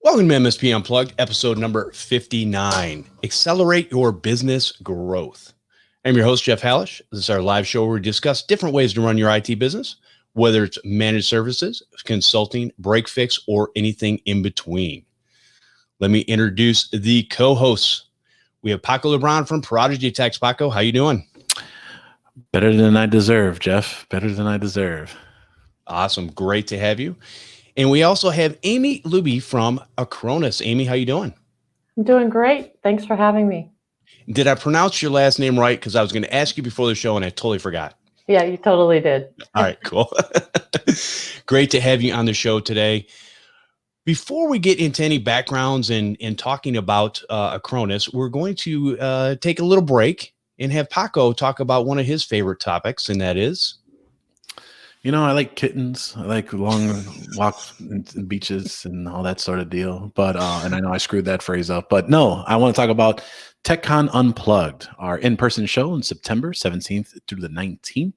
Welcome to MSP Unplugged, episode number 59, Accelerate Your Business Growth. I'm your host, Jeff Hallish. This is our live show where we discuss different ways to run your IT business, whether it's managed services, consulting, break fix, or anything in between. Let me introduce the co-hosts. We have Paco LeBron from Prodigy Techs. Paco, how you doing? Better than I deserve, Jeff. Better than I deserve. Awesome. Great to have you. And we also have Amy Luby from Acronis. Amy, how you doing? I'm doing great. Thanks for having me. Did I pronounce your last name right? Because I was going to ask you before the show and I totally forgot. Yeah, you totally did. All right, cool. Great to have you on the show today. Before we get into any backgrounds and talking about Acronis, we're going to take a little break and have Paco talk about one of his favorite topics, and that is... You know, I like kittens. I like long walks and beaches and all that sort of deal. But, and I know I screwed that phrase up, but no, I want to talk about Techcon Unplugged, our in-person show on September 17th through the 19th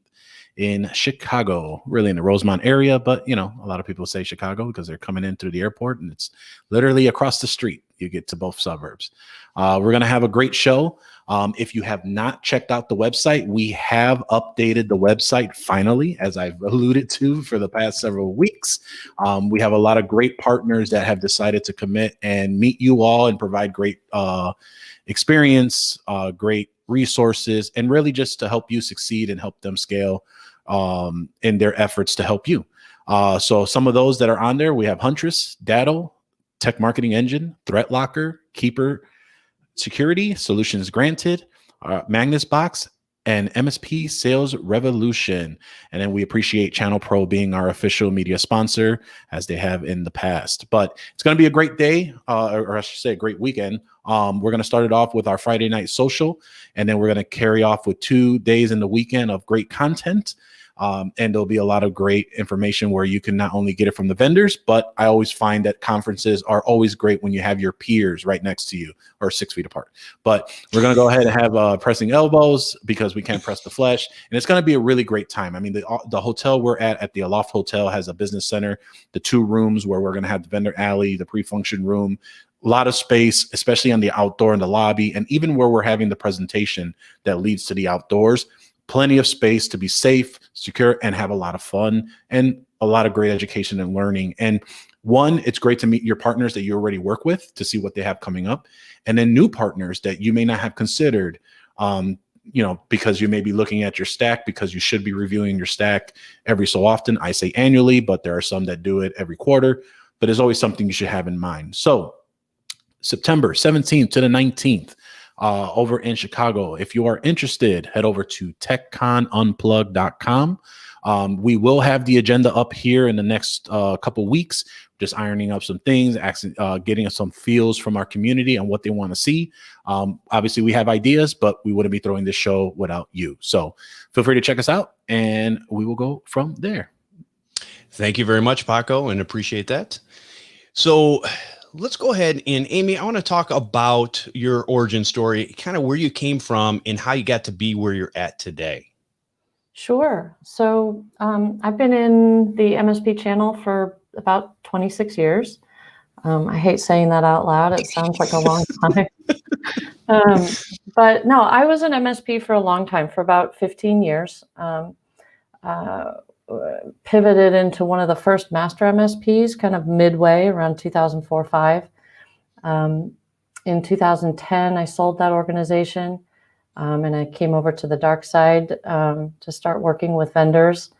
in Chicago, really in the Rosemont area. But, you know, a lot of people say Chicago because they're coming in through the airport and it's literally across the street. You get to both suburbs. We're going to have a great show. If you have not checked out the website, we have updated the website finally, as I've alluded to for the past several weeks. We have a lot of great partners that have decided to commit and meet you all and provide great experience, great resources, and really just to help you succeed and help them scale in their efforts to help you. So some of those that are on there, we have Huntress, Datto, Tech Marketing Engine, Threat Locker, Keeper Security, Solutions Granted, Magnus Box, and MSP Sales Revolution. And then we appreciate Channel Pro being our official media sponsor, as they have in the past. But it's going to be a great day, or I should say a great weekend. We're going to start it off with our Friday night social, and then we're going to carry off with 2 days in the weekend of great content. And there'll be a lot of great information where you can not only get it from the vendors, but I always find that conferences are always great when you have your peers right next to you or 6 feet apart. But we're going to go ahead and have pressing elbows because we can't press the flesh. And it's going to be a really great time. I mean, the hotel we're at the Aloft Hotel has a business center, the 2 rooms where we're going to have the vendor alley, the pre-function room, a lot of space, especially on the outdoor in the lobby, and even where we're having the presentation that leads to the outdoors. Plenty of space to be safe, secure, and have a lot of fun and a lot of great education and learning. And one, it's great to meet your partners that you already work with to see what they have coming up. And then new partners that you may not have considered, because you may be looking at your stack, because you should be reviewing your stack every so often. I say annually, but there are some that do it every quarter. But there's always something you should have in mind. So September 17th to the 19th. Over in Chicago. If you are interested, head over to techconunplugged.com. We will have the agenda up here in the next couple weeks, just ironing up some things, getting some feels from our community and what they want to see. Obviously, we have ideas, but we wouldn't be throwing this show without you. So feel free to check us out, and we will go from there. Thank you very much, Paco, and appreciate that. So let's go ahead and Amy, I want to talk about your origin story, kind of where you came from and how you got to be where you're at today. Sure. So I've been in the MSP channel for about 26 years. I hate saying that out loud. It sounds like a long time. But no, I was an MSP for a long time, for about 15 years. Pivoted into one of the first master MSPs kind of midway around 2004-05. In 2010, I sold that organization and I came over to the dark side to start working with vendors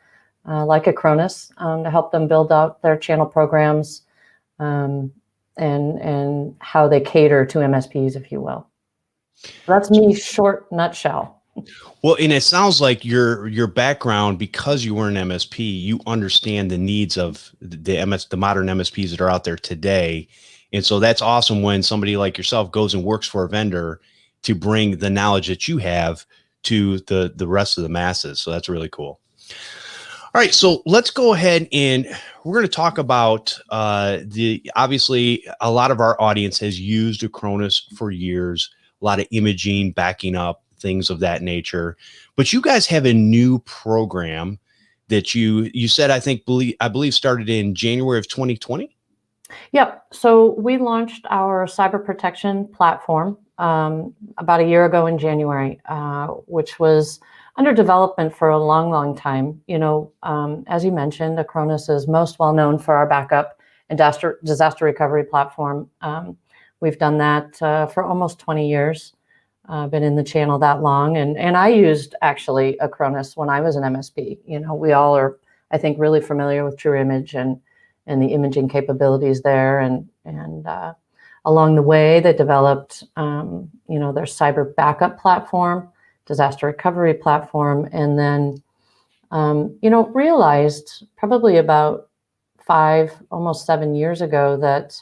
like Acronis to help them build out their channel programs and how they cater to MSPs, if you will. So that's me, short nutshell. Well, and it sounds like your background, because you were an MSP, you understand the needs of the modern MSPs that are out there today. And so that's awesome when somebody like yourself goes and works for a vendor to bring the knowledge that you have to the rest of the masses. So that's really cool. All right, so let's go ahead and we're going to talk about obviously a lot of our audience has used Acronis for years, a lot of imaging, backing up, things of that nature. But you guys have a new program that you said, I believe started in January of 2020. Yep. So we launched our cyber protection platform about a year ago in January, which was under development for a long, long time. As you mentioned, Acronis is most well known for our backup and disaster recovery platform. We've done that for almost 20 years. Been in the channel that long, and I used actually Acronis when I was an MSP. We all are, I think, really familiar with True Image and the imaging capabilities there, and along the way they developed their cyber backup platform, disaster recovery platform, and then realized probably about almost 7 years ago that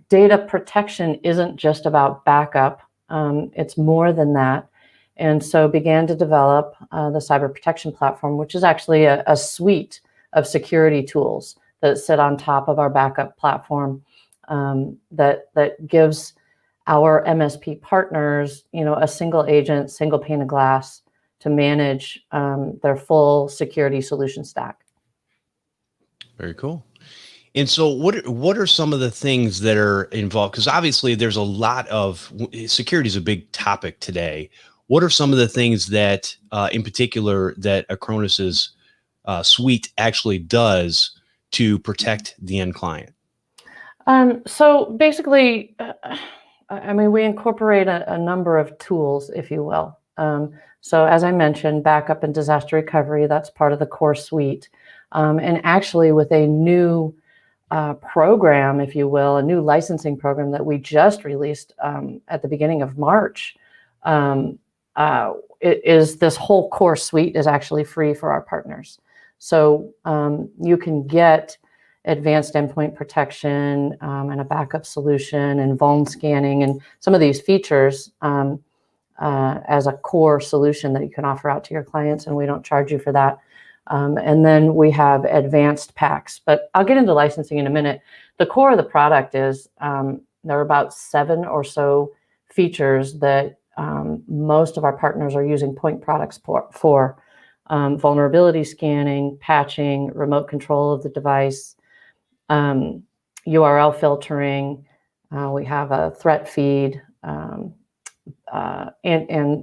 data protection isn't just about backup. It's more than that. And so began to develop the cyber protection platform, which is actually a suite of security tools that sit on top of our backup platform, that gives our MSP partners, a single agent, single pane of glass to manage their full security solution stack. Very cool. And so what are some of the things that are involved? Because obviously there's a lot of security is a big topic today. What are some of the things that in particular that Acronis's suite actually does to protect the end client? So basically, we incorporate a number of tools, if you will. So as I mentioned, backup and disaster recovery, that's part of the core suite. And actually with a new program, if you will, a new licensing program that we just released at the beginning of March, this whole core suite is actually free for our partners. So you can get advanced endpoint protection and a backup solution and vuln scanning and some of these features as a core solution that you can offer out to your clients, and we don't charge you for that. And then we have advanced packs, but I'll get into licensing in a minute. The core of the product is there are about 7 or so features that most of our partners are using point products for vulnerability scanning, patching, remote control of the device, URL filtering. We have a threat feed and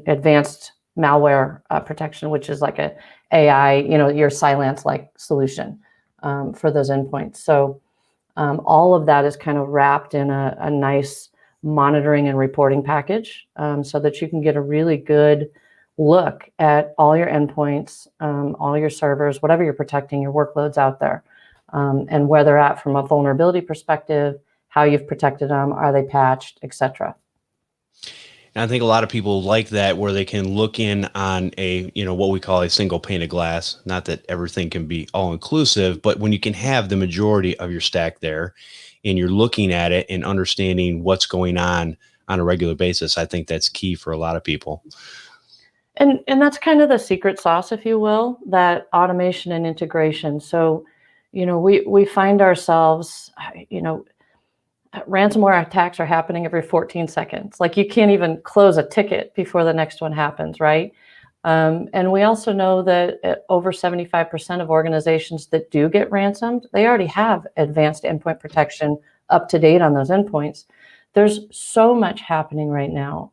advanced malware protection, which is like a AI, your Cylance-like solution for those endpoints. So all of that is kind of wrapped in a nice monitoring and reporting package, so that you can get a really good look at all your endpoints, all your servers, whatever you're protecting, your workloads out there, and where they're at from a vulnerability perspective, how you've protected them, are they patched, etc. And I think a lot of people like that, where they can look in on a, what we call a single pane of glass. Not that everything can be all inclusive, but when you can have the majority of your stack there and you're looking at it and understanding what's going on a regular basis, I think that's key for a lot of people. And that's kind of the secret sauce, if you will, that automation and integration. So, we find ourselves, ransomware attacks are happening every 14 seconds. Like, you can't even close a ticket before the next one happens, right? And we also know that over 75% of organizations that do get ransomed, they already have advanced endpoint protection up to date on those endpoints. There's so much happening right now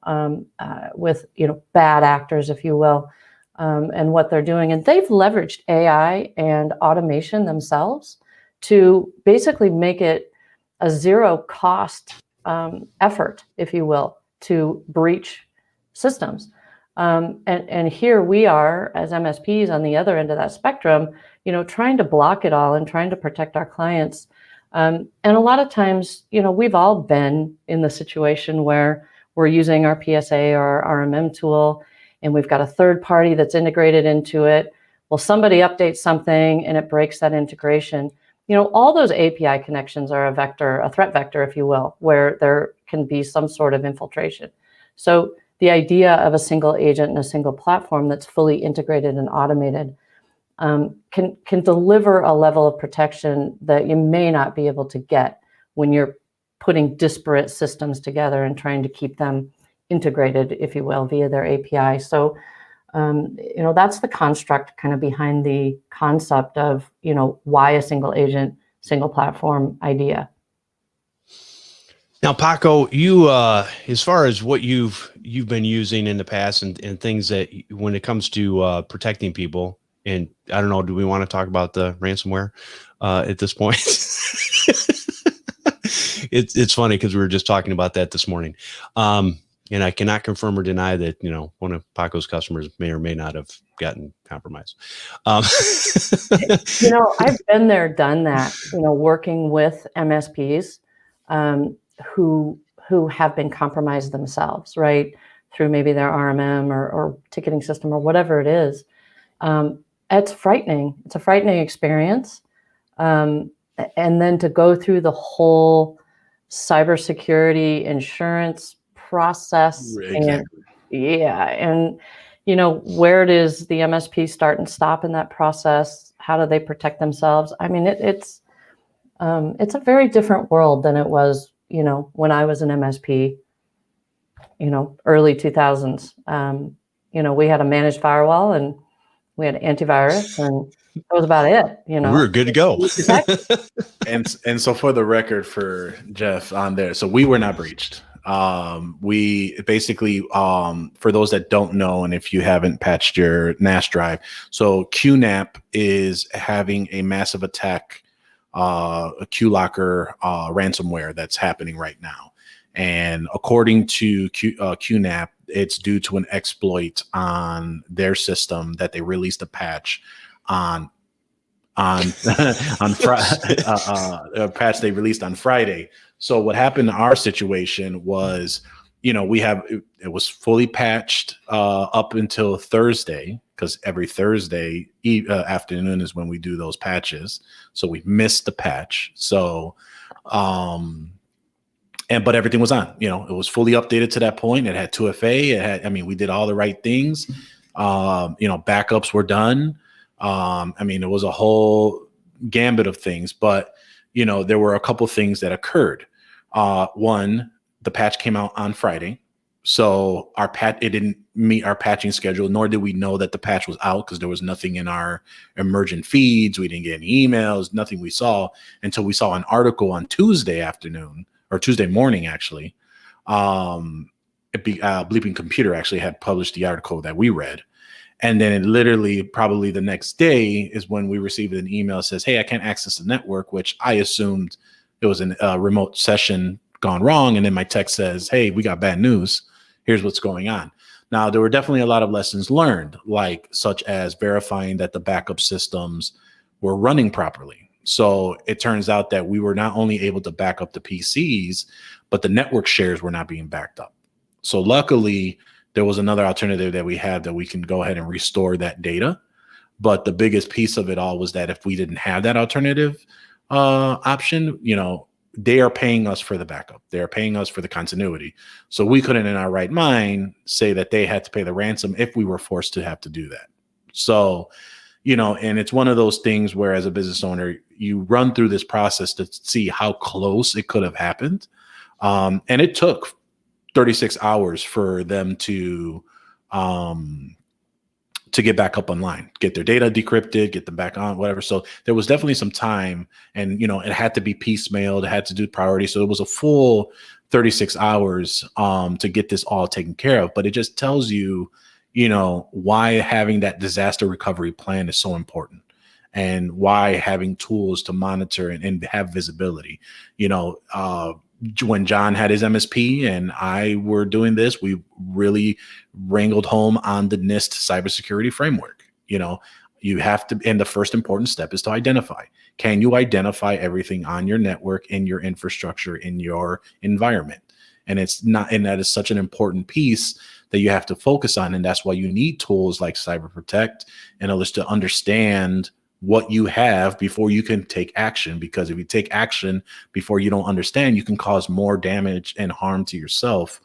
with bad actors, if you will, and what they're doing. And they've leveraged AI and automation themselves to basically make it a zero cost effort, if you will, to breach systems. And here we are as MSPs on the other end of that spectrum, trying to block it all and trying to protect our clients. And a lot of times, we've all been in the situation where we're using our PSA or our RMM tool, and we've got a third party that's integrated into it. Well, somebody updates something and it breaks that integration. All those API connections are a threat vector, if you will, where there can be some sort of infiltration. So the idea of a single agent and a single platform that's fully integrated and automated can deliver a level of protection that you may not be able to get when you're putting disparate systems together and trying to keep them integrated, if you will, via their API. So, that's the construct kind of behind the concept of, why a single agent, single platform idea. Now, Paco, you as far as what you've been using in the past and things that when it comes to protecting people, and I don't know, do we want to talk about the ransomware at this point? It's funny because we were just talking about that this morning. And I cannot confirm or deny that, one of Paco's customers may or may not have gotten compromised. I've been there, done that, working with MSPs who have been compromised themselves, right? Through maybe their RMM or ticketing system or whatever it is. It's frightening. It's a frightening experience. And then to go through the whole cybersecurity insurance process. Exactly. And where does the MSP start and stop in that process? How do they protect themselves? I mean, it's a very different world than it was, when I was an MSP, early 2000s. We had a managed firewall and we had antivirus, and that was about it. We were good to go. And so for the record for Jeff on there, so we were not breached. We basically, for those that don't know, and if you haven't patched your NAS drive, so QNAP is having a massive attack, a QLocker ransomware that's happening right now. And according to QNAP, it's due to an exploit on their system that they released a patch on Friday, a patch they released on Friday. So what happened in our situation was, it was fully patched up until Thursday, because every Thursday afternoon is when we do those patches. So we missed the patch. So, but everything was on, it was fully updated to that point. It had 2FA. We did all the right things. Backups were done. It was a whole gambit of things, but, there were a couple things that occurred. One, the patch came out on Friday. So it didn't meet our patching schedule, nor did we know that the patch was out because there was nothing in our emergent feeds. We didn't get any emails, nothing we saw until we saw an article on Tuesday afternoon or Tuesday morning, actually. Bleeping Computer actually had published the article that we read. And then it literally probably the next day is when we received an email that says, hey, I can't access the network, which I assumed it was a remote session gone wrong. And then my text says, hey, we got bad news. Here's what's going on. Now, there were definitely a lot of lessons learned, such as verifying that the backup systems were running properly. So it turns out that we were not only able to back up the PCs, but the network shares were not being backed up. So luckily, there was another alternative that we had that we can go ahead and restore that data. But the biggest piece of it all was that if we didn't have that alternative option, they are paying us for the backup. They are paying us for the continuity. So we couldn't in our right mind say that they had to pay the ransom if we were forced to have to do that. So, and it's one of those things where as a business owner, you run through this process to see how close it could have happened. And it took 36 hours for them to get back up online, get their data decrypted, get them back on, whatever. So there was definitely some time, and it had to be piecemealed, it had to do priority. So it was a full 36 hours to get this all taken care of. But it just tells you, why having that disaster recovery plan is so important, and why having tools to monitor and have visibility. When John had his MSP and I were doing this, we really wrangled home on the NIST cybersecurity framework. You have to, and the first important step is to identify. Can you identify everything on your network, in your infrastructure, in your environment? And that is such an important piece that you have to focus on. And that's why you need tools like Cyber Protect and others to understand what you have before you can take action. Because if you take action before you don't understand, you can cause more damage and harm to yourself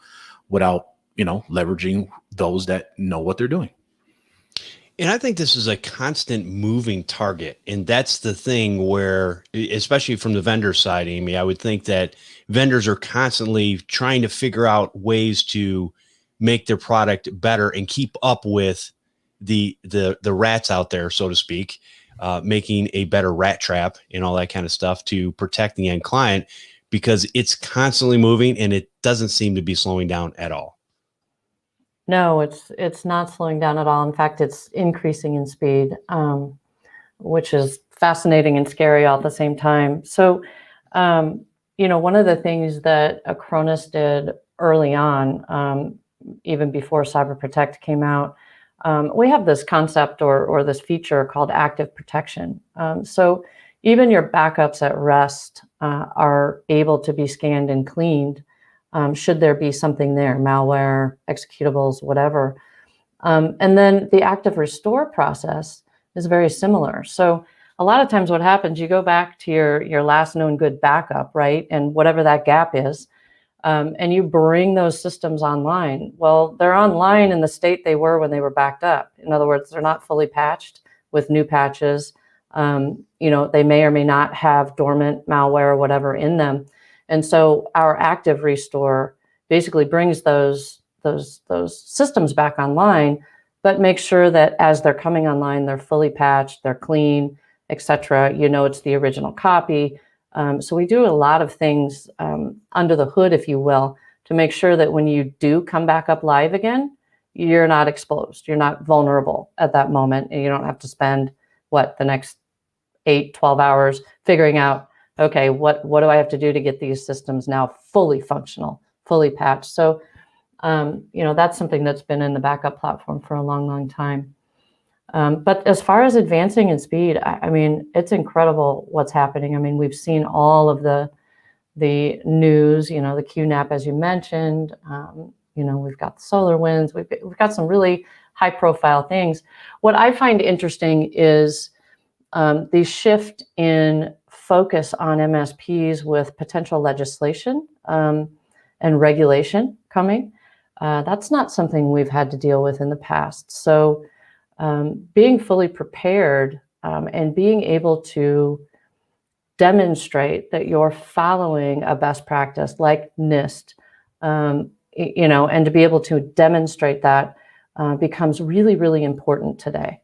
without, leveraging those that know what they're doing. And I think this is a constant moving target. And that's the thing where, especially from the vendor side, Amy, I would think that vendors are constantly trying to figure out ways to make their product better and keep up with the rats out there, so to speak. making a better rat trap and all that kind of stuff to protect the end client, because it's constantly moving and it doesn't seem to be slowing down at all. No, it's not slowing down at all. In fact, it's increasing in speed, which is fascinating and scary all at the same time. So, one of the things that Acronis did early on, even before Cyber Protect came out, we have this concept or this feature called active protection. So even your backups at rest are able to be scanned and cleaned should there be something there, malware, executables, whatever. And then the active restore process is very similar. So a lot of times what happens, you go back to your last known good backup, right? And whatever that gap is, and you bring those systems online. Well, they're online in the state they were when they were backed up. In other words, they're not fully patched with new patches. They may or may not have dormant malware or whatever in them. And so our active restore basically brings those systems back online, but make sure that as they're coming online, they're fully patched, they're clean, etc. It's the original copy. So we do a lot of things under the hood, if you will, to make sure that when you do come back up live again, you're not exposed, you're not vulnerable at that moment, and you don't have to spend the next 8-12 hours figuring out, okay, what do I have to do to get these systems now fully functional, fully patched. So that's something that's been in the backup platform for a long, long time. But as far as advancing in speed, I mean, it's incredible what's happening. I mean, we've seen all of the news, the QNAP, as you mentioned. We've got the SolarWinds. We've got some really high-profile things. What I find interesting is the shift in focus on MSPs with potential legislation and regulation coming. That's not something we've had to deal with in the past. So being fully prepared and being able to demonstrate that you're following a best practice like NIST, and to be able to demonstrate that becomes really, really important today.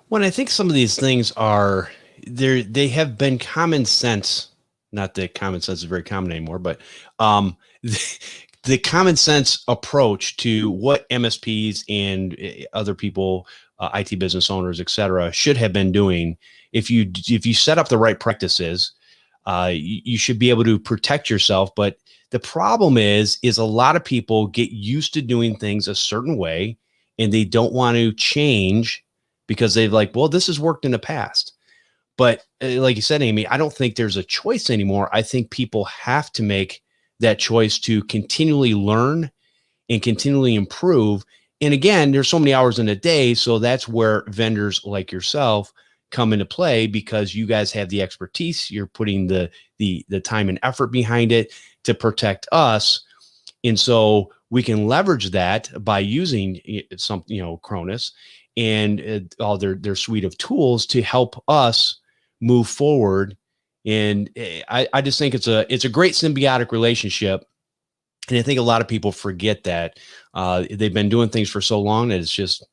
Well, I think some of these things are there. They have been common sense. Not that common sense is very common anymore, but the common sense approach to what MSPs and other people, IT business owners, et cetera, should have been doing. If you set up the right practices, you should be able to protect yourself. But the problem is a lot of people get used to doing things a certain way and they don't want to change because they've this has worked in the past. But like you said, Amy, I don't think there's a choice anymore. I think people have to make that choice to continually learn and continually improve. And again, there's so many hours in a day. So that's where vendors like yourself come into play, because you guys have the expertise. You're putting the time and effort behind it to protect us. And so we can leverage that by using some, Acronis and all their suite of tools to help us move forward. And I just think it's a great symbiotic relationship. And I think a lot of people forget that they've been doing things for so long that it's just,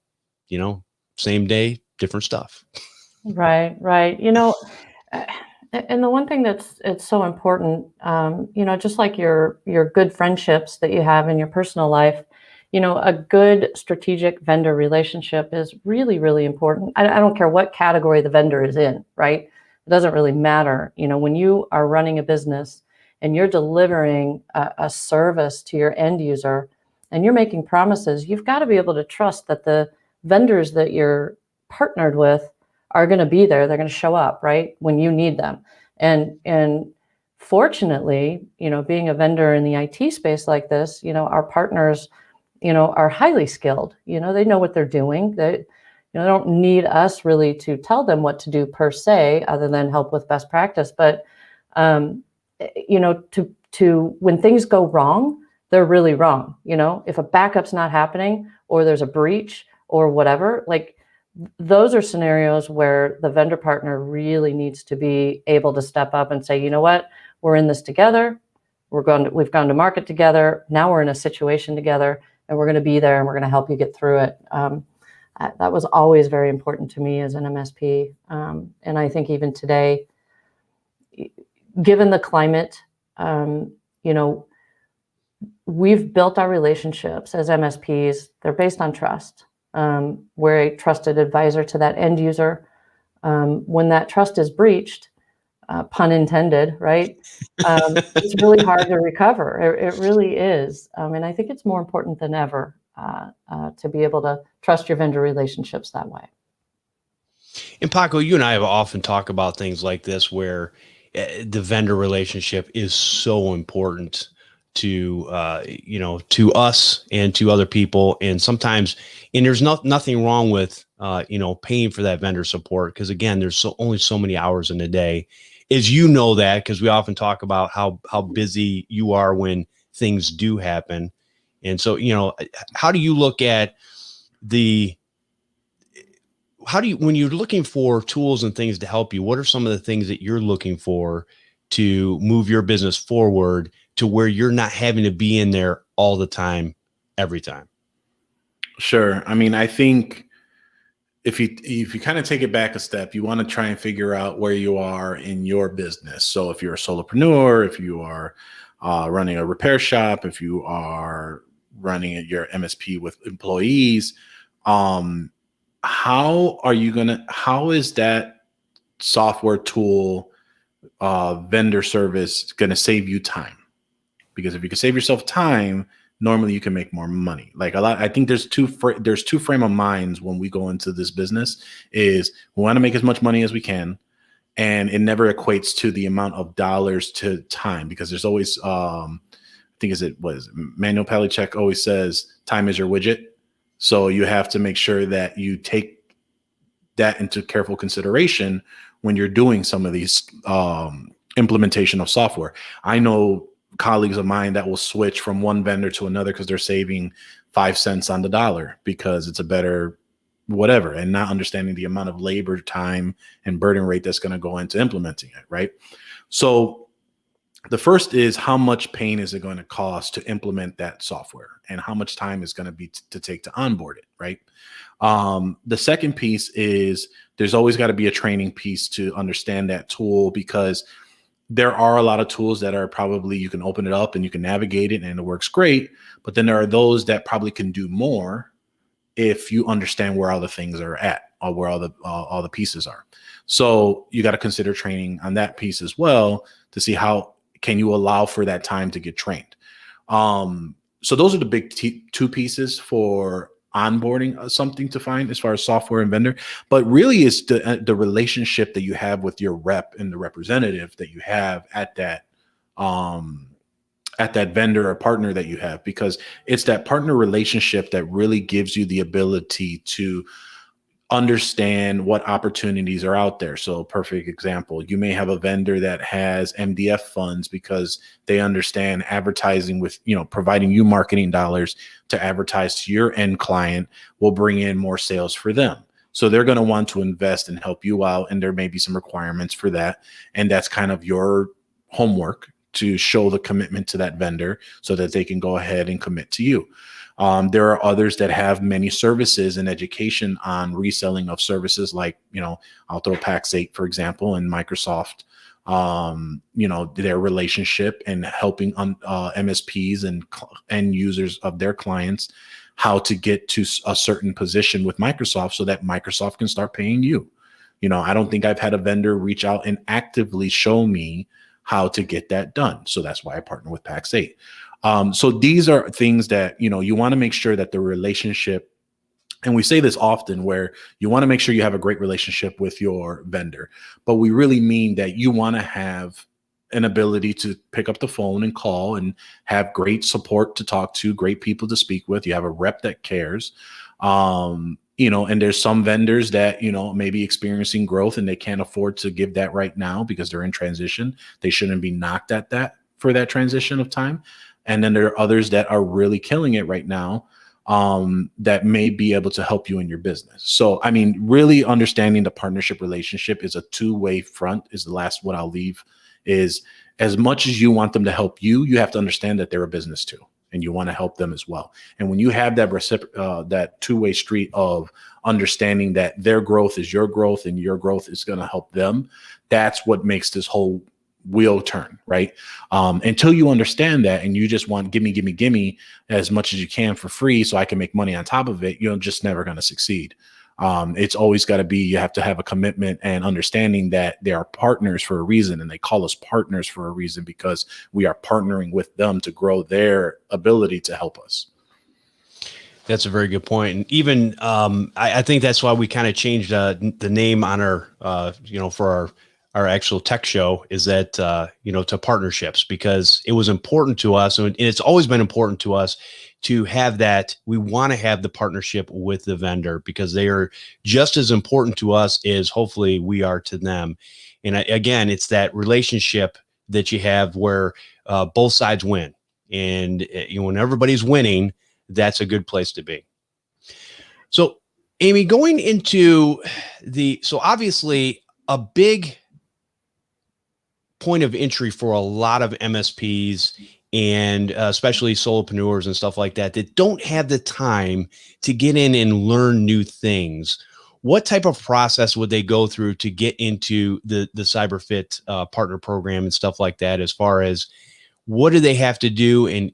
same day, different stuff. Right. And the one thing it's so important, just like your good friendships that you have in your personal life, a good strategic vendor relationship is really, really important. I don't care what category the vendor is in, right? It doesn't really matter. When you are running a business and you're delivering a service to your end user and you're making promises, you've got to be able to trust that the vendors that you're partnered with are going to be there. They're going to show up, right, when you need them. And fortunately, being a vendor in the IT space like this, our partners, are highly skilled. They know what they're doing. They don't need us really to tell them what to do per se, other than help with best practice. But to when things go wrong, they're really wrong. If a backup's not happening or there's a breach or whatever, those are scenarios where the vendor partner really needs to be able to step up and say, you know what, we're in this together. We've gone to market together. Now we're in a situation together, and we're going to be there and we're going to help you get through it. That was always very important to me as an MSP. And I think even today, given the climate, we've built our relationships as MSPs. They're based on trust. We're a trusted advisor to that end user. When that trust is breached, pun intended, right? It's really hard to recover. It really is. And I think it's more important than ever to be able to trust your vendor relationships that way. And Paco, you and I have often talked about things like this where the vendor relationship is so important to to us and to other people. And sometimes, and there's nothing wrong with paying for that vendor support, because again, there's only so many hours in a day, as you know that, because we often talk about how busy you are when things do happen. And so, how do you look at when you're looking for tools and things to help you, what are some of the things that you're looking for to move your business forward to where you're not having to be in there all the time, every time? Sure. I mean, I think if you kind of take it back a step, you want to try and figure out where you are in your business. So if you're a solopreneur, if you are running a repair shop, if you are running your MSP with employees, how is that software tool, vendor service going to save you time? Because if you can save yourself time, normally you can make more money. I think there's two frame of minds when we go into this business. Is we want to make as much money as we can, and it never equates to the amount of dollars to time, because there's always Manuel Palichek always says time is your widget. So you have to make sure that you take that into careful consideration when you're doing some of these implementation of software. I know colleagues of mine that will switch from one vendor to another because they're saving 5 cents on the dollar because it's a better whatever, and not understanding the amount of labor, time, and burden rate that's going to go into implementing it, right? So the first is, how much pain is it going to cost to implement that software, and how much time is going to be to take to onboard it, right? The second piece is there's always got to be a training piece to understand that tool, because there are a lot of tools that are probably, you can open it up and you can navigate it and it works great. But then there are those that probably can do more if you understand where all the things are at, or where all the pieces are. So you got to consider training on that piece as well, to see how can you allow for that time to get trained. So those are the big two pieces for onboarding something to find as far as software and vendor. But really it's the relationship that you have with your rep and the representative that you have at that vendor or partner that you have, because it's that partner relationship that really gives you the ability to understand what opportunities are out there. So perfect example, you may have a vendor that has MDF funds because they understand advertising with, providing you marketing dollars to advertise to your end client will bring in more sales for them. So they're going to want to invest and help you out. And there may be some requirements for that. And that's kind of your homework to show the commitment to that vendor so that they can go ahead and commit to you. There are others that have many services and education on reselling of services, like, I'll throw Pax8, for example, and Microsoft, their relationship and helping MSPs and end users of their clients how to get to a certain position with Microsoft so that Microsoft can start paying you. I don't think I've had a vendor reach out and actively show me how to get that done. So that's why I partner with Pax8. So these are things that, you want to make sure that the relationship, and we say this often, where you want to make sure you have a great relationship with your vendor, but we really mean that you want to have an ability to pick up the phone and call and have great support to talk to, great people to speak with. You have a rep that cares, and there's some vendors that, may be experiencing growth and they can't afford to give that right now because they're in transition. They shouldn't be knocked at that for that transition of time. And then there are others that are really killing it right now, that may be able to help you in your business. So, really understanding the partnership relationship is a two-way front is the last what I'll leave is, as much as you want them to help you, you have to understand that they're a business too. and you want to help them as well. And when you have that that two-way street of understanding that their growth is your growth and your growth is going to help them, that's what makes this whole wheel turn, right? Until you understand that and you just want gimme as much as you can for free so I can make money on top of it, you're just never going to succeed. It's always got to be, you have to have a commitment and understanding that they are partners for a reason, and they call us partners for a reason because we are partnering with them to grow their ability to help us. That's a very good point. And even I think that's why we kind of changed the name on our, for our actual tech show, is that, to partnerships, because it was important to us. And it's always been important to us to have that. We want to have the partnership with the vendor because they are just as important to us as hopefully we are to them. And again, it's that relationship that you have where both sides win. And when everybody's winning, that's a good place to be. So, Amy, going into so obviously a big point of entry for a lot of MSPs and especially solopreneurs and stuff like that don't have the time to get in and learn new things. What type of process would they go through to get into the CyberFit partner program and stuff like that? As far as what do they have to do, and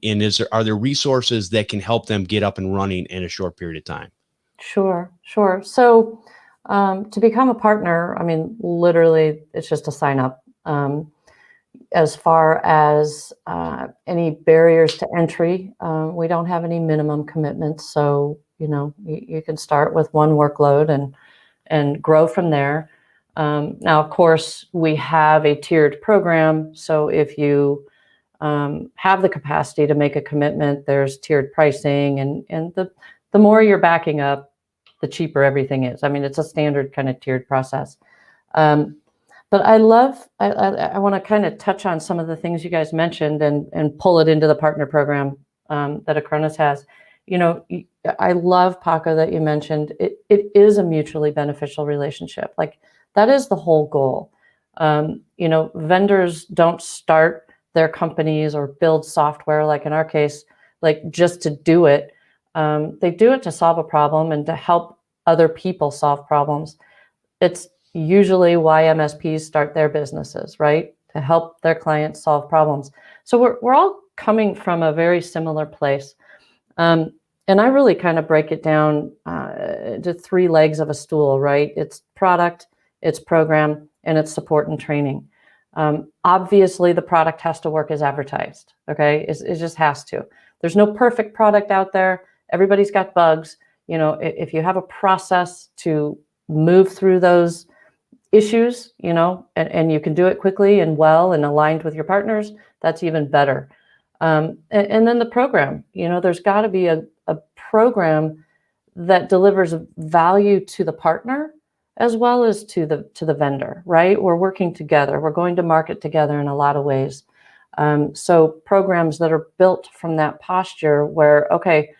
are there resources that can help them get up and running in a short period of time? Sure. So to become a partner, I mean, literally, it's just a sign up. As far as any barriers to entry, we don't have any minimum commitments. So, you can start with one workload and grow from there. Now, of course, we have a tiered program. So if you have the capacity to make a commitment, there's tiered pricing, and the more you're backing up, the cheaper everything is. I mean, it's a standard kind of tiered process. But I want to kind of touch on some of the things you guys mentioned and pull it into the partner program that Acronis has. I love, Paco, that you mentioned it is a mutually beneficial relationship. Like, that is the whole goal. Vendors don't start their companies or build software, like in our case, like just to do it. They do it to solve a problem and to help other people solve problems. It's usually why MSPs start their businesses, right? To help their clients solve problems. So we're all coming from a very similar place. And I really kind of break it down to three legs of a stool, right? It's product, it's program, and it's support and training. Obviously, the product has to work as advertised, okay? It just has to. There's no perfect product out there. Everybody's got bugs. If you have a process to move through those issues, and you can do it quickly and well and aligned with your partners, that's even better. And then the program, there's got to be a program that delivers value to the partner as well as to the vendor, right? We're working together. We're going to market together in a lot of ways. So programs that are built from that posture where, okay,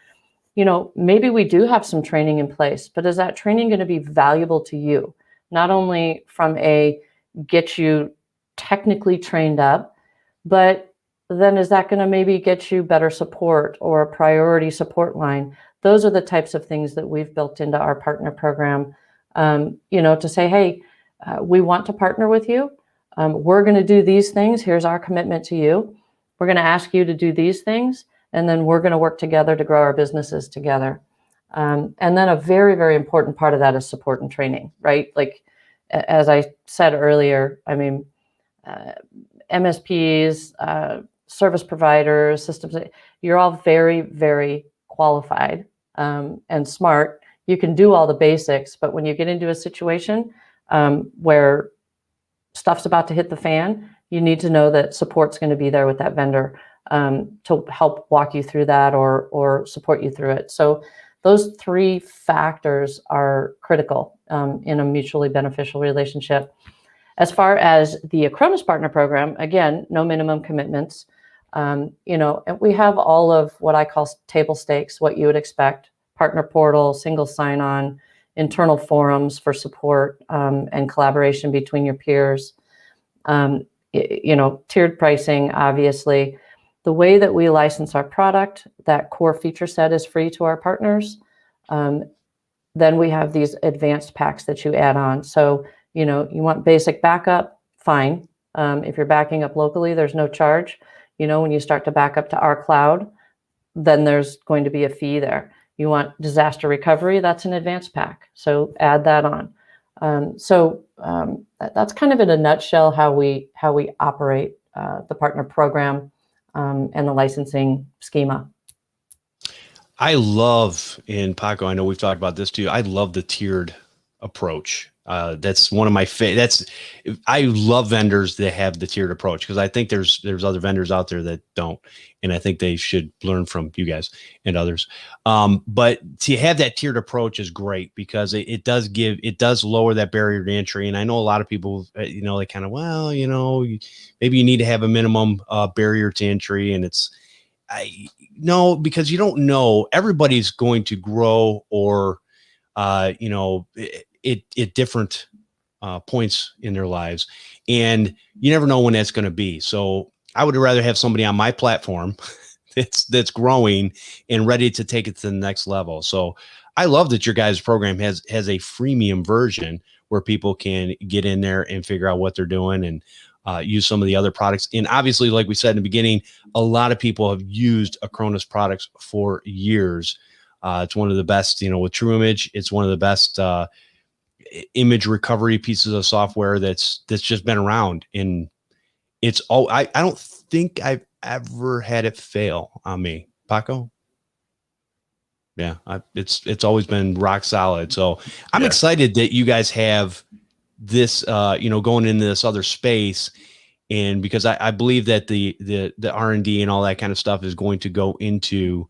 maybe we do have some training in place, but is that training going to be valuable to you? Not only from get you technically trained up, but then is that going to maybe get you better support or a priority support line? Those are the types of things that we've built into our partner program, to say, hey, we want to partner with you. We're going to do these things. Here's our commitment to you. We're going to ask you to do these things, and then we're going to work together to grow our businesses together. And then a very, very important part of that is support and training, right? Like, as I said earlier, I mean, MSPs, service providers, systems, you're all very, very qualified and smart. You can do all the basics, but when you get into a situation where stuff's about to hit the fan, you need to know that support's going to be there with that vendor to help walk you through that or support you through it. So those three factors are critical in a mutually beneficial relationship. As far as the Acronis Partner Program, again, no minimum commitments. And we have all of what I call table stakes, what you would expect: partner portal, single sign-on, internal forums for support and collaboration between your peers. Tiered pricing, obviously. the way that we license our product, that core feature set is free to our partners. Then we have these advanced packs that you add on. So, you want basic backup, fine. If you're backing up locally, there's no charge. When you start to back up to our cloud, then there's going to be a fee there. You want disaster recovery, that's an advanced pack. So add that on. That's kind of in a nutshell how we operate the partner program and the licensing schema. I love, in Paco, I know we've talked about this too, I love the tiered approach. That's one of my I love vendors that have the tiered approach, because I think there's other vendors out there that don't, and I think they should learn from you guys and others. But to have that tiered approach is great, because it does lower that barrier to entry. And I know a lot of people, they kind of, maybe you need to have a minimum barrier to entry, and no, because you don't know, everybody's going to grow or at different points in their lives, and you never know when that's going to be. So I would rather have somebody on my platform that's growing and ready to take it to the next level. So I love that your guys' program has a freemium version where people can get in there and figure out what they're doing and use some of the other products. And obviously, like we said in the beginning, a lot of people have used Acronis products for years. It's one of the best, with True Image, it's one of the best image recovery pieces of software that's just been around. And it's all, I don't think I've ever had it fail on me. Paco? Yeah, it's always been rock solid. So I'm excited that you guys have this, going into this other space. And because I believe that the R&D and all that kind of stuff is going to go into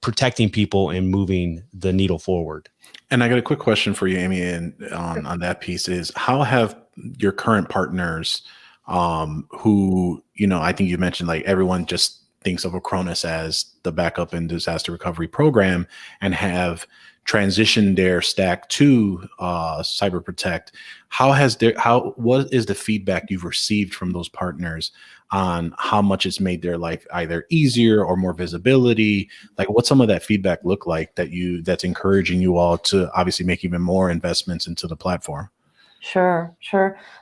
protecting people and moving the needle forward. And I got a quick question for you, Amy, and on that piece is, how have your current partners, who, I think you mentioned, like, everyone just thinks of Acronis as the backup and disaster recovery program, and have transitioned their stack to Cyber Protect. What is the feedback you've received from those partners on how much it's made their life either easier or more visibility? Like, what's some of that feedback look like that's encouraging you all to obviously make even more investments into the platform? Sure.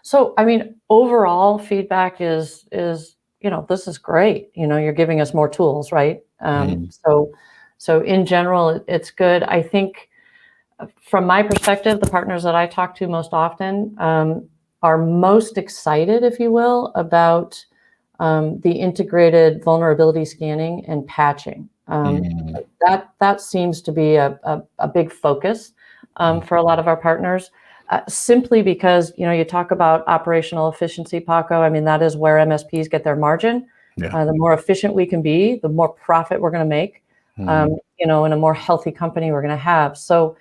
So, overall feedback is, this is great. You're giving us more tools, right? So in general, it's good. I think from my perspective, the partners that I talk to most often are most excited, if you will, about the integrated vulnerability scanning and patching. That seems to be a big focus for a lot of our partners, simply because, you talk about operational efficiency, Paco. That is where MSPs get their margin. Yeah. The more efficient we can be, the more profit we're going to make. And a more healthy company we're going to have. So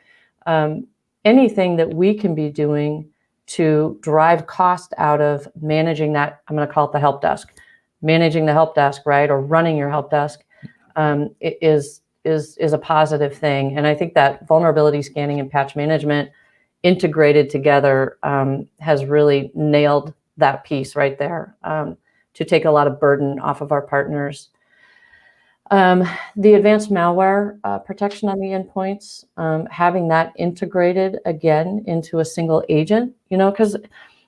anything that we can be doing to drive cost out of managing that, I'm going to call it the help desk, managing the help desk, right? Or running your help desk is a positive thing. And I think that vulnerability scanning and patch management integrated together has really nailed that piece right there, to take a lot of burden off of our partners. The advanced malware protection on the endpoints, having that integrated again into a single agent, because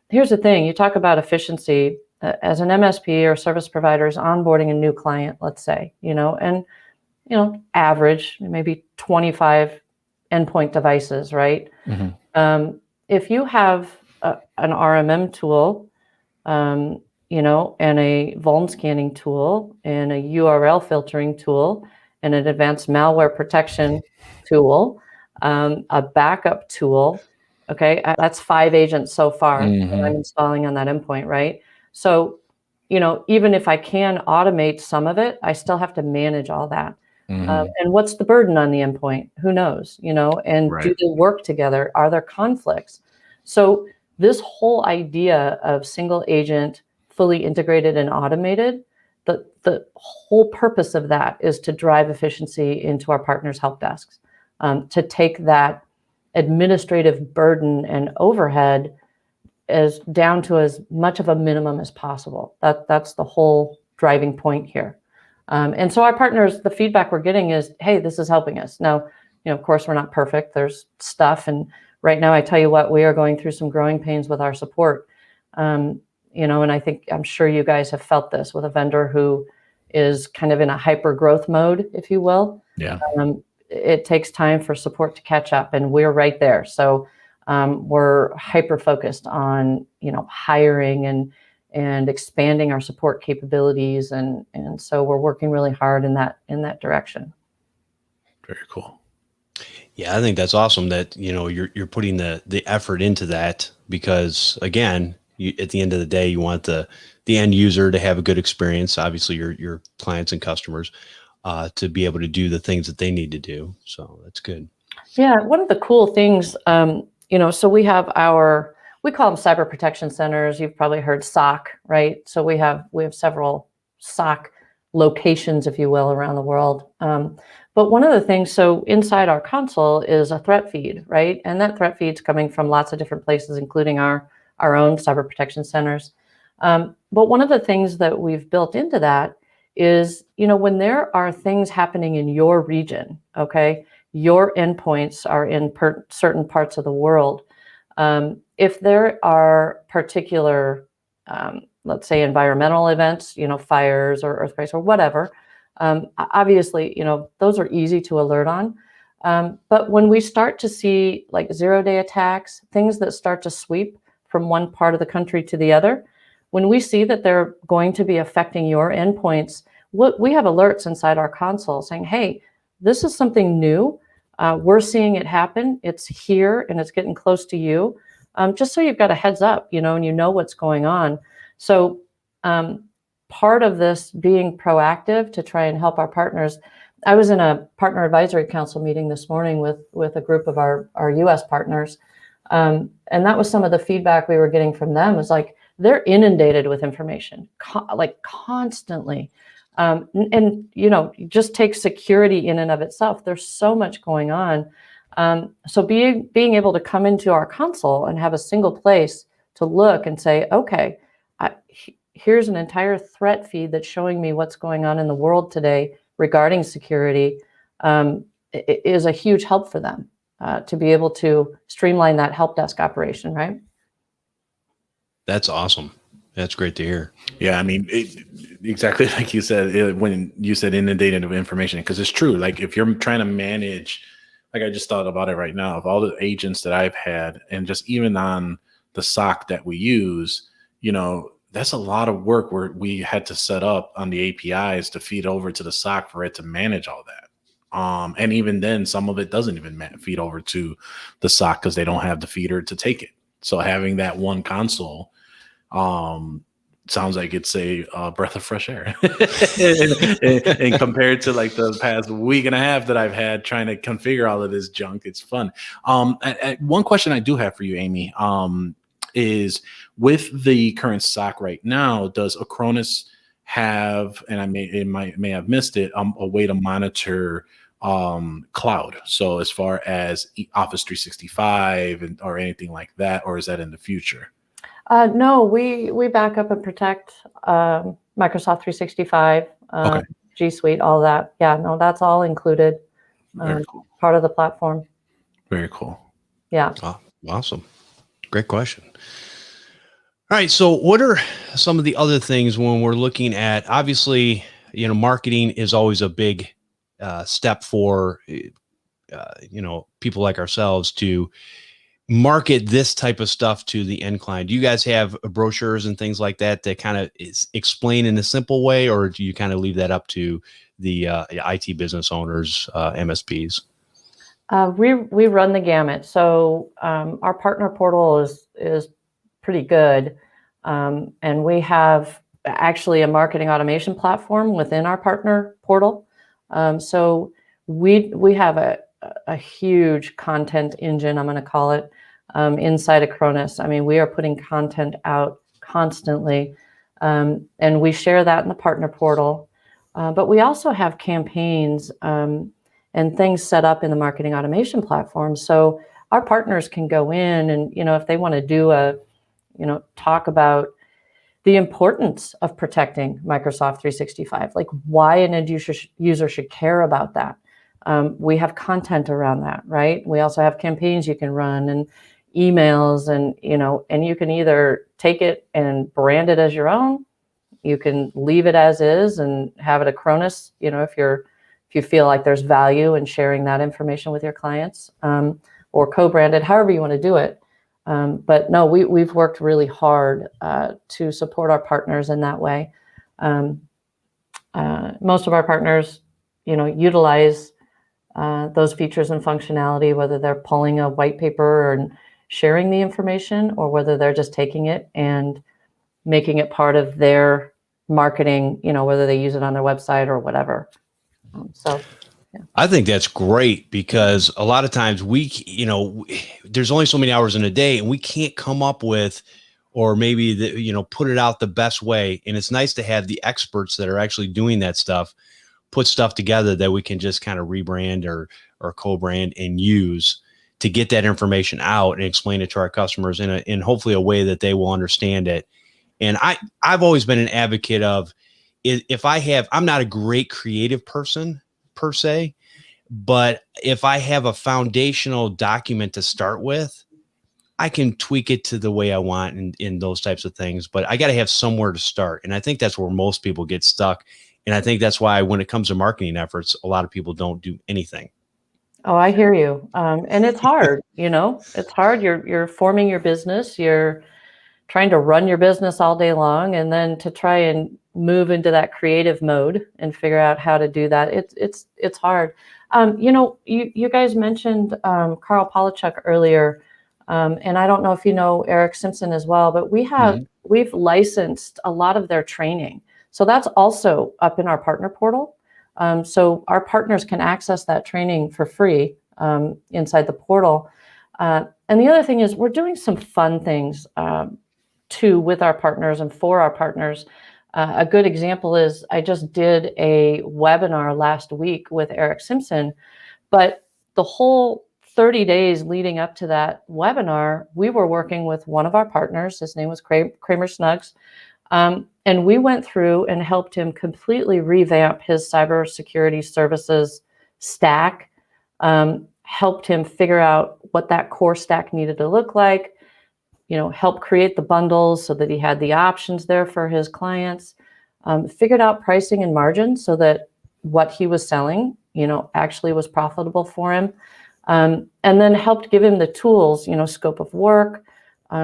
here's the thing, you talk about efficiency as an MSP or service provider is onboarding a new client, let's say, and, average, maybe 25 endpoint devices, right? If you have an RMM tool, and a vuln scanning tool, and a URL filtering tool, and an advanced malware protection tool, a backup tool. Okay, that's 5 agents so far that I'm installing on that endpoint, right? So, even if I can automate some of it, I still have to manage all that. And what's the burden on the endpoint? Who knows? And Right. do they work together? Are there conflicts? So this whole idea of single agent, fully integrated and automated, the whole purpose of that is to drive efficiency into our partners' help desks, to take that administrative burden and overhead as down to as much of a minimum as possible. That's the whole driving point here. And so our partners, the feedback we're getting is, hey, this is helping us. Now, of course, we're not perfect. There's stuff. And right now, I tell you what, we are going through some growing pains with our support. And I'm sure you guys have felt this with a vendor who is kind of in a hyper growth mode, if you will. Yeah. It takes time for support to catch up, and we're right there. So we're hyper focused on, hiring and expanding our support capabilities. And so we're working really hard in that direction. Very cool. Yeah, I think that's awesome that, you're putting the effort into that, because again, at the end of the day, you want the end user to have a good experience. Obviously your clients and customers, to be able to do the things that they need to do. So that's good. Yeah. One of the cool things, so we have we call them cyber protection centers. You've probably heard SOC, right? So we have several SOC locations, if you will, around the world. But one of the things, so inside our console is a threat feed, right? And that threat feed's coming from lots of different places, including our own cyber protection centers. But one of the things that we've built into that is, when there are things happening in your region, okay, your endpoints are in certain parts of the world. If there are particular, let's say, environmental events, fires or earthquakes or whatever, obviously, those are easy to alert on. But when we start to see like zero-day attacks, things that start to sweep from one part of the country to the other, when we see that they're going to be affecting your endpoints, we have alerts inside our console saying, hey, this is something new. We're seeing it happen. It's here and it's getting close to you. Just so you've got a heads up, and you know what's going on. So part of this being proactive to try and help our partners, I was in a partner advisory council meeting this morning with a group of our US partners. And that was some of the feedback we were getting from them, was like, they're inundated with information, constantly. And just take security in and of itself. There's so much going on. So being able to come into our console and have a single place to look and say, okay, here's an entire threat feed that's showing me what's going on in the world today regarding security, is a huge help for them, to be able to streamline that help desk operation, right? That's awesome. That's great to hear. Yeah, I mean, exactly like you said, when you said inundated with information, because it's true. Like if you're trying to manage, like I just thought about it right now, of all the agents that I've had, and just even on the SOC that we use, that's a lot of work where we had to set up on the APIs to feed over to the SOC for it to manage all that. And even then, some of it doesn't even feed over to the SOC because they don't have the feeder to take it. So having that one console, sounds like it's a breath of fresh air. and compared to like the past week and a half that I've had trying to configure all of this junk, it's fun. One question I do have for you, Amy, is with the current SOC right now, does Acronis have, and I may have missed it, a way to monitor cloud? So as far as Office 365 or anything like that, or is that in the future? No, we back up and protect Microsoft 365, Okay. G Suite, all that. Yeah, no, that's all included. Very cool. Part of the platform. Very cool. Yeah. Oh, awesome. Great question. All right. So what are some of the other things when we're looking at, obviously, marketing is always a big step for, people like ourselves to market this type of stuff to the end client. Do you guys have brochures and things like that kind of explain in a simple way, or do you kind of leave that up to the IT business owners, MSPs? We run the gamut. So our partner portal is pretty good, and we have actually a marketing automation platform within our partner portal. So we have a huge content engine, I'm going to call it, inside Acronis. I mean, we are putting content out constantly, and we share that in the partner portal. But we also have campaigns and things set up in the marketing automation platform. So our partners can go in and, if they want to do talk about the importance of protecting Microsoft 365, like why an end user should care about that. We have content around that, right? We also have campaigns you can run and emails, and and you can either take it and brand it as your own. You can leave it as is and have it Acronis, if you feel like there's value in sharing that information with your clients, or co-branded, however you want to do it. But no, we've worked really hard to support our partners in that way. Most of our partners, utilize those features and functionality, whether they're pulling a white paper and sharing the information, or whether they're just taking it and making it part of their marketing, whether they use it on their website or whatever. So yeah. I think that's great, because a lot of times there's only so many hours in a day, and we can't come up with, or maybe put it out the best way. And it's nice to have the experts that are actually doing that stuff, put stuff together that we can just kind of rebrand or co-brand and use to get that information out and explain it to our customers in hopefully a way that they will understand it. And I've always been an advocate of, I'm not a great creative person per se, but if I have a foundational document to start with, I can tweak it to the way I want in those types of things, but I got to have somewhere to start. And I think that's where most people get stuck. And I think that's why when it comes to marketing efforts, a lot of people don't do anything. Oh, I hear you. And it's hard, it's hard. You're forming your business. You're trying to run your business all day long, and then to try and move into that creative mode and figure out how to do that. It's hard. You guys mentioned Carl Polachuk earlier, and I don't know if you know Eric Simpson as well, but we've licensed a lot of their training. So that's also up in our partner portal. So our partners can access that training for free inside the portal. And the other thing is we're doing some fun things too with our partners and for our partners. A good example is I just did a webinar last week with Eric Simpson, but the whole 30 days leading up to that webinar, we were working with one of our partners. His name was Kramer Snugs. And we went through and helped him completely revamp his cybersecurity services stack, helped him figure out what that core stack needed to look like, help create the bundles so that he had the options there for his clients, figured out pricing and margins so that what he was selling, actually was profitable for him. And then helped give him the tools, scope of work,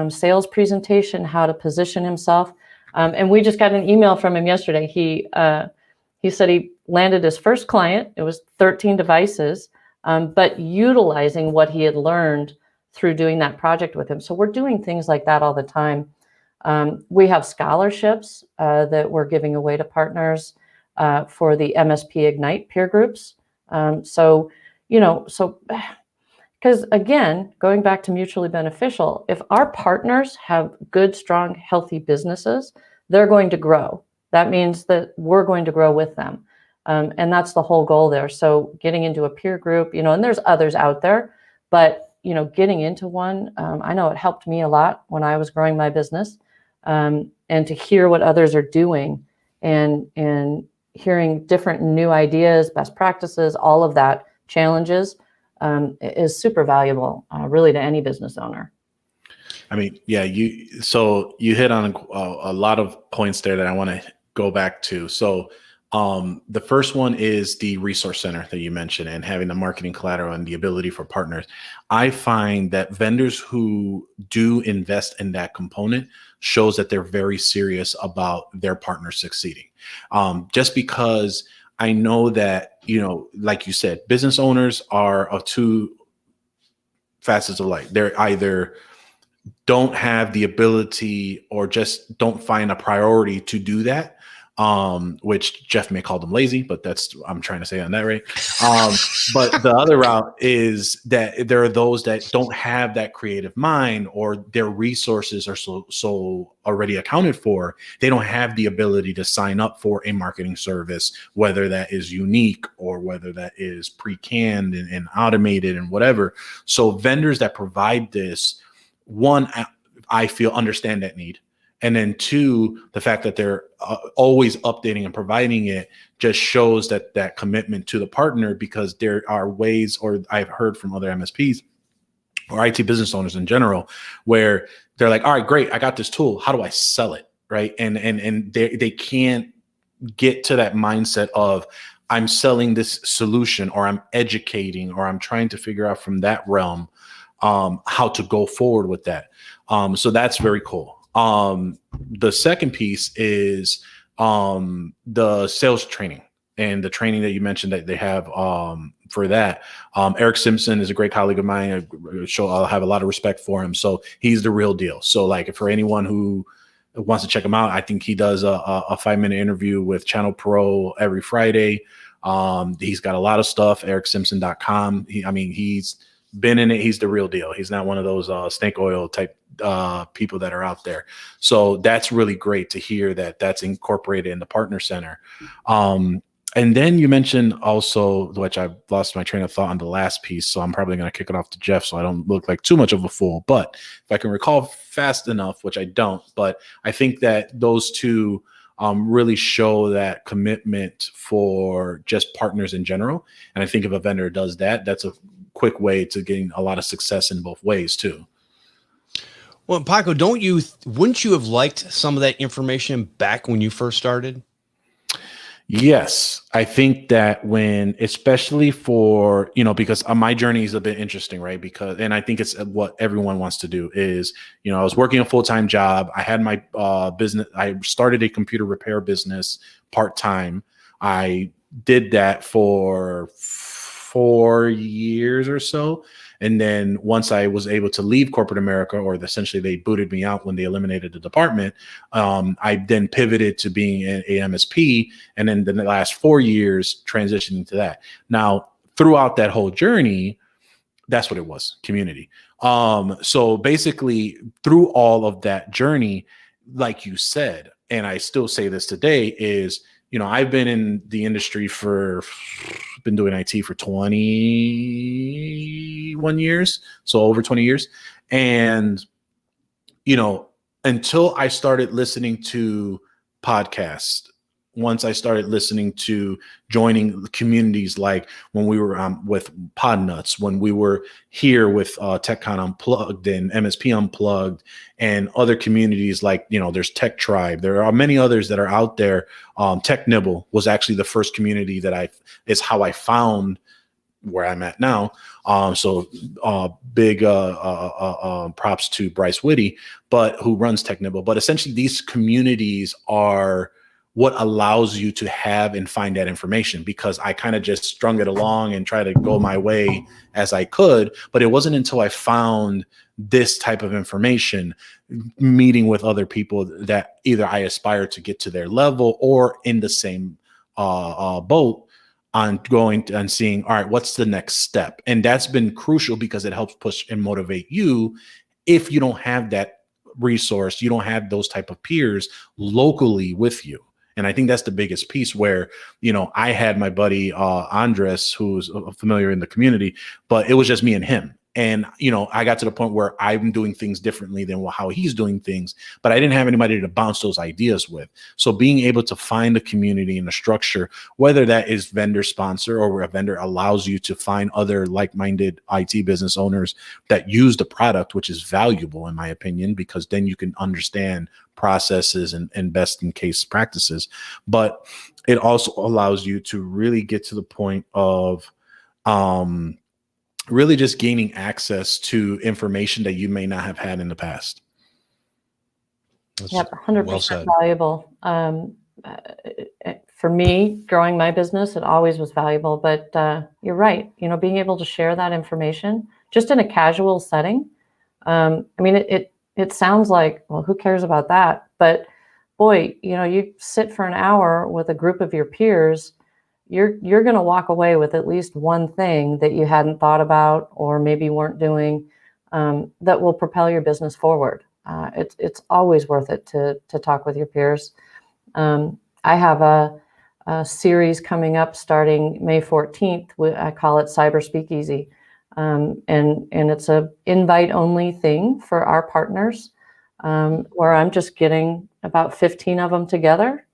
sales presentation, how to position himself. And we just got an email from him yesterday. He said he landed his first client. It was 13 devices, but utilizing what he had learned through doing that project with him. So we're doing things like that all the time. We have scholarships that we're giving away to partners for the MSP Ignite peer groups. Because again, going back to mutually beneficial, if our partners have good, strong, healthy businesses, they're going to grow. That means that we're going to grow with them. And that's the whole goal there. So getting into a peer group, and there's others out there, but, getting into one, I know it helped me a lot when I was growing my business, and to hear what others are doing and hearing different new ideas, best practices, all of that, challenges, is super valuable, really, to any business owner. I mean, yeah, you hit on a lot of points there that I want to go back to. So the first one is the resource center that you mentioned and having the marketing collateral and the ability for partners. I find that vendors who do invest in that component shows that they're very serious about their partners succeeding. Just because I know that, like you said, business owners are of two facets of light. They're either don't have the ability or just don't find a priority to do that, which Jeff may call them lazy, but I'm trying to say on that, right? But the other route is that there are those that don't have that creative mind, or their resources are so already accounted for. They don't have the ability to sign up for a marketing service, whether that is unique or whether that is pre-canned and automated and whatever. So vendors that provide this, one, I feel understand that need. And then two, the fact that they're always updating and providing it just shows that commitment to the partner, because there are ways, or I've heard from other MSPs or IT business owners in general, where they're like, all right, great, I got this tool. How do I sell it? Right. And they can't get to that mindset of, I'm selling this solution, or I'm educating, or I'm trying to figure out from that realm how to go forward with that. So that's very cool. The second piece is the sales training, and the training that you mentioned that they have for that. Eric Simpson is a great colleague of mine. I'll have a lot of respect for him. So he's the real deal. So like, for anyone who wants to check him out, I think he does a 5-minute interview with Channel Pro every Friday. He's got a lot of stuff, ericsimpson.com. He's been in it. He's the real deal. He's not one of those snake oil type people that are out there. So that's really great to hear that that's incorporated in the Partner Center. And then you mentioned also, which I've lost my train of thought on the last piece, so I'm probably going to kick it off to Jeff so I don't look like too much of a fool. But if I can recall fast enough, which I don't, but I think that those two really show that commitment for just partners in general. And I think if a vendor does that, that's a quick way to getting a lot of success in both ways too. Well, Paco, wouldn't you have liked some of that information back when you first started? Yes, I think that especially for, because my journey is a bit interesting, right? And I think it's what everyone wants to do is, I was working a full-time job. I had my business. I started a computer repair business part-time. I did that for 4 years or so. And then once I was able to leave corporate America, or essentially they booted me out when they eliminated the department, I then pivoted to being an MSP. And then the last 4 years transitioning to that. Now, throughout that whole journey, that's what it was, community. So basically through all of that journey, like you said, and I still say this today, is, I've been in the industry been doing IT for 21 years. So over 20 years. And, until I started listening to podcasts, once I started listening to joining communities, like when we were with Podnuts, when we were here with Techcon Unplugged and MSP Unplugged, and other communities like, there's Tech Tribe. There are many others that are out there. Tech Nibble was actually the first community is how I found where I'm at now. So big props to Bryce Whitty, who runs Tech Nibble. But essentially these communities are what allows you to have and find that information, because I kind of just strung it along and try to go my way as I could. But it wasn't until I found this type of information, meeting with other people that either I aspire to get to their level or in the same boat, on going and seeing, all right, what's the next step? And that's been crucial, because it helps push and motivate you. If you don't have that resource, you don't have those type of peers locally with you. And I think that's the biggest piece, where, I had my buddy Andres, who's familiar in the community, but it was just me and him. And, I got to the point where I'm doing things differently than how he's doing things, but I didn't have anybody to bounce those ideas with. So being able to find a community and a structure, whether that is vendor sponsor or a vendor allows you to find other like-minded IT business owners that use the product, which is valuable in my opinion, because then you can understand processes and best in case practices. But it also allows you to really get to the point of, really just gaining access to information that you may not have had in the past. Yep, 100% valuable. For me, growing my business, it always was valuable. But you're right. Being able to share that information just in a casual setting. It sounds like, well, who cares about that? But boy, you sit for an hour with a group of your peers, you're going to walk away with at least one thing that you hadn't thought about or maybe weren't doing, that will propel your business forward. It's always worth it to talk with your peers. I have a series coming up starting May 14th. I call it Cyber Speakeasy. And it's a invite only thing for our partners. where I'm just getting about 15 of them together.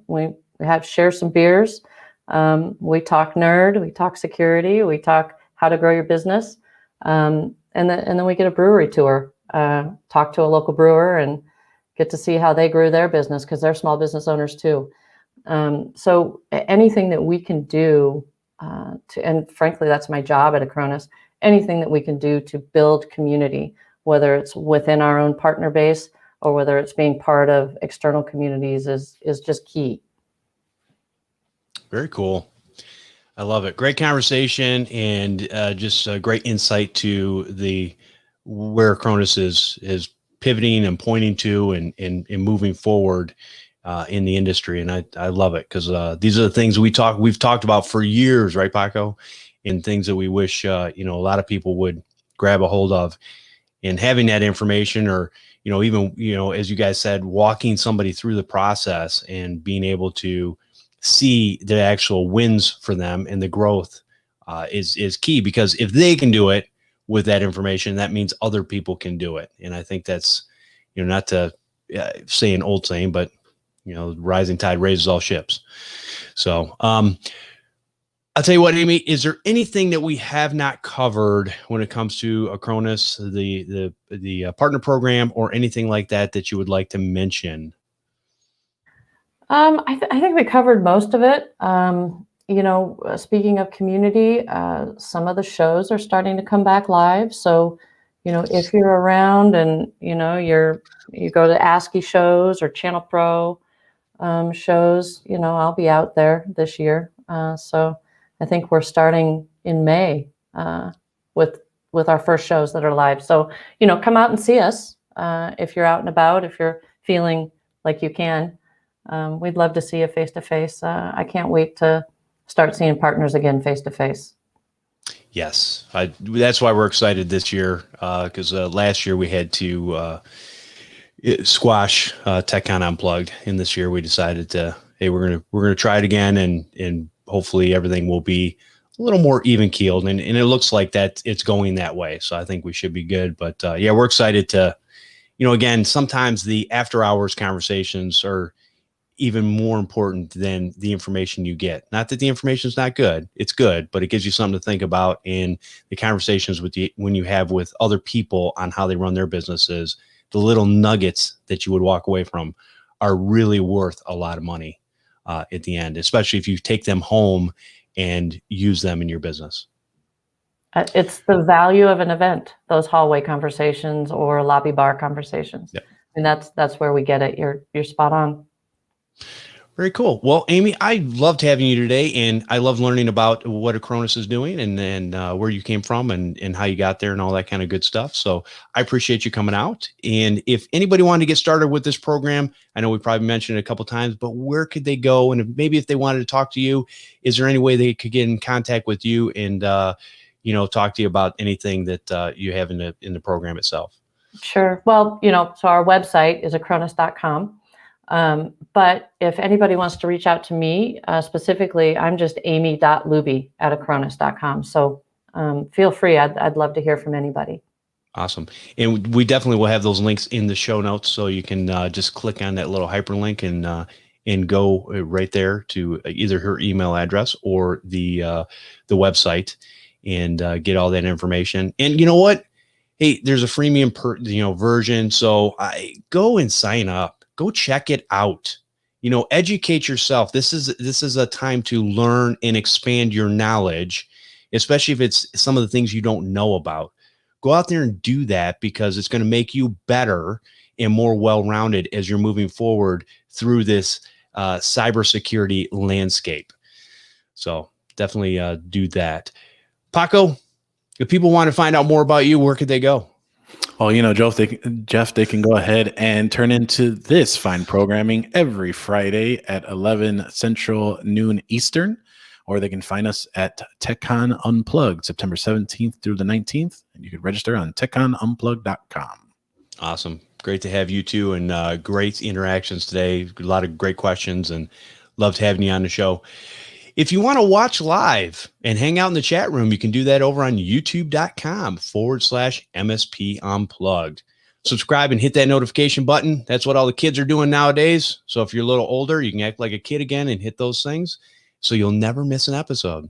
We share some beers. We talk nerd, we talk security, we talk how to grow your business. And then we get a brewery tour, talk to a local brewer and get to see how they grew their business, because they're small business owners too. So anything that we can do and frankly, that's my job at Acronis, anything that we can do to build community, whether it's within our own partner base or whether it's being part of external communities, is just key. Very cool. I love it. Great conversation, and just a great insight to where Acronis is pivoting and pointing to and moving forward in the industry. And I love it, because these are the things we've talked about for years, right, Paco? And things that we wish a lot of people would grab a hold of. And having that information, or even as you guys said, walking somebody through the process and being able to see the actual wins for them and the growth is key, because if they can do it with that information, that means other people can do it. And I think that's, not to say an old saying, but rising tide raises all ships. So I'll tell you what, Amy, is there anything that we have not covered when it comes to Acronis, the partner program, or anything like that you would like to mention? I think we covered most of it. Speaking of community, some of the shows are starting to come back live. So, if you're around and, you go to ASCII shows or Channel Pro shows, I'll be out there this year. So I think we're starting in May with our first shows that are live. So, come out and see us if you're out and about, if you're feeling like you can. We'd love to see you face to face. I can't wait to start seeing partners again face to face. Yes, that's why we're excited this year, because last year we had to squash Techcon Unplugged, and this year we decided hey, we're gonna try it again, and hopefully everything will be a little more even keeled, and it looks like that it's going that way. So I think we should be good. But yeah, we're excited to, again, sometimes the after hours conversations are even more important than the information you get. Not that the information is not good. It's good, but it gives you something to think about in the conversations when you have with other people on how they run their businesses. The little nuggets that you would walk away from are really worth a lot of money at the end, especially if you take them home and use them in your business. It's the value of an event, those hallway conversations or lobby bar conversations. Yep. And that's where we get it. You're spot on. Very cool. Well, Amy, I loved having you today, and I love learning about what Acronis is doing and where you came from and how you got there and all that kind of good stuff. So I appreciate you coming out. And if anybody wanted to get started with this program, I know we probably mentioned it a couple of times, but where could they go? And maybe if they wanted to talk to you, is there any way they could get in contact with you and, talk to you about anything that you have in the program itself? Sure. Well, so our website is acronis.com. But if anybody wants to reach out to me specifically, I'm just amy.luby@acronis.com. So feel free. I'd love to hear from anybody. Awesome. And we definitely will have those links in the show notes, so you can just click on that little hyperlink and go right there to either her email address or the website and get all that information. And you know what? Hey, there's a freemium version, so go and sign up. Go check it out. Educate yourself. This is a time to learn and expand your knowledge, especially if it's some of the things you don't know about. Go out there and do that, because it's going to make you better and more well-rounded as you're moving forward through this cybersecurity landscape. So definitely do that. Paco, if people want to find out more about you, where could they go? Well, Jeff, they can go ahead and turn into this fine programming every Friday at 11 Central, noon Eastern, or they can find us at Techcon Unplugged, September 17th through the 19th. And you can register on techconunplugged.com. Awesome. Great to have you two, and great interactions today. A lot of great questions, and loved having you on the show. If you want to watch live and hang out in the chat room, you can do that over on youtube.com/MSP Unplugged. Subscribe and hit that notification button. That's what all the kids are doing nowadays. So if you're a little older, you can act like a kid again and hit those things so you'll never miss an episode.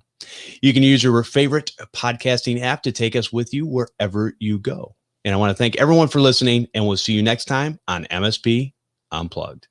You can use your favorite podcasting app to take us with you wherever you go. And I want to thank everyone for listening, and we'll see you next time on MSP Unplugged.